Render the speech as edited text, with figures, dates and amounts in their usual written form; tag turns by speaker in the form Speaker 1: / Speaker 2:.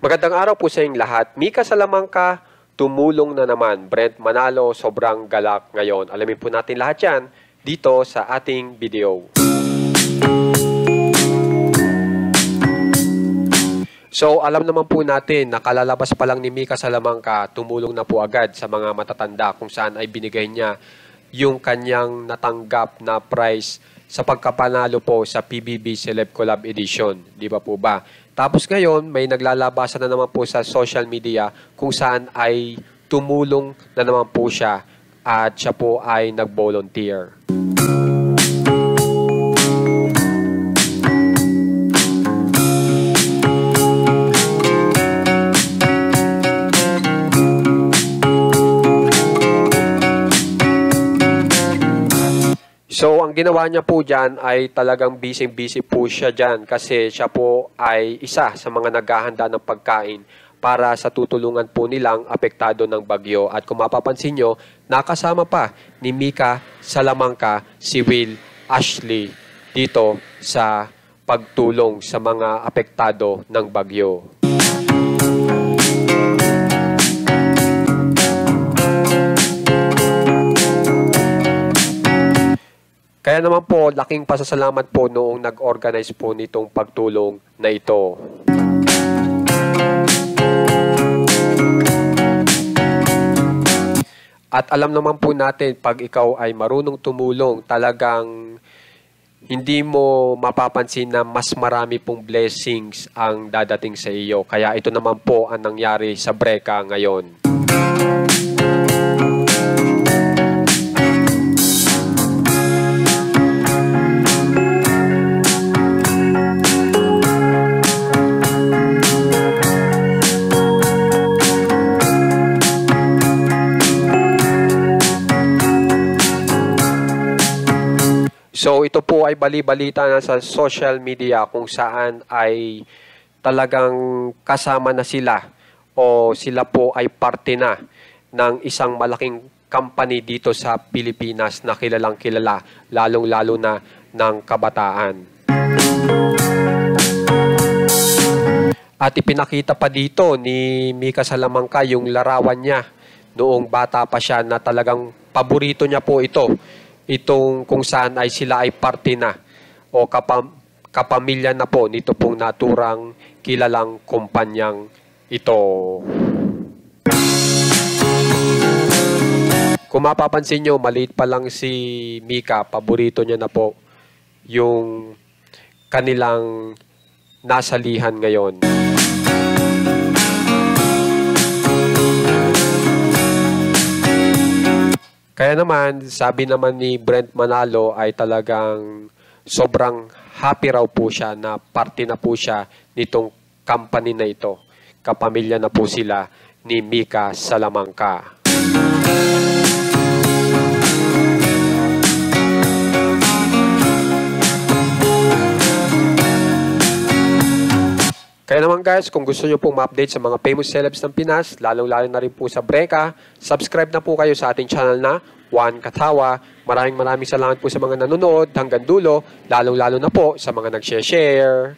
Speaker 1: Magandang araw po sa inyong lahat. Mika Salamanca, tumulong na naman. Brent Manalo, sobrang galak ngayon. Alamin po natin lahat yan dito sa ating video. So, alam naman po natin, nakalalabas pa lang ni Mika Salamanca, tumulong na po agad sa mga matatanda kung saan ay binigay niya yung kanyang natanggap na prize sa pagkapanalo po sa PBB Celeb Collab Edition. Di ba po ba? Tapos ngayon, may naglalabasan na naman po sa social media kung saan ay tumulong na naman po siya at siya po ay nag-volunteer. So, ang ginawa niya po dyan ay talagang busy-busy po siya dyan kasi siya po ay isa sa mga naghahanda ng pagkain para sa tutulungan po nilang apektado ng bagyo. At kung mapapansin nyo, nakasama pa ni Mika Salamanca si Will Ashley dito sa pagtulong sa mga apektado ng bagyo. Kaya naman po, laking pasasalamat po noong nag-organize po nitong pagtulong na ito. At alam naman po natin, pag ikaw ay marunong tumulong, talagang hindi mo mapapansin na mas marami pong blessings ang dadating sa iyo. Kaya ito naman po ang nangyari sa Breka ngayon. So ito po ay bali-balita na sa social media kung saan ay talagang kasama na sila o sila po ay parte na ng isang malaking company dito sa Pilipinas na kilalang kilala, lalong-lalo na ng kabataan. At ipinakita pa dito ni Mika Salamanca yung larawan niya noong bata pa siya na talagang paborito niya po ito. Itong kung saan ay sila ay parte na o kapamilya na po nito pong naturang kilalang kumpanyang ito. Kung mapapansin nyo, maliit pa lang si Mika, paborito niya na po yung kanilang nasalihan ngayon. Kaya naman, sabi naman ni Brent Manalo ay talagang sobrang happy raw po siya na parte na po siya nitong company na ito. Kapamilya na po sila ni Mika Salamanca. Kaya naman guys, kung gusto nyo pong ma-update sa mga famous celebs ng Pinas, lalong-lalo na rin po sa Breka, subscribe na po kayo sa ating channel na Juan Katawa. Maraming salamat po sa mga nanonood hanggang dulo, lalong-lalo na po sa mga nag-share.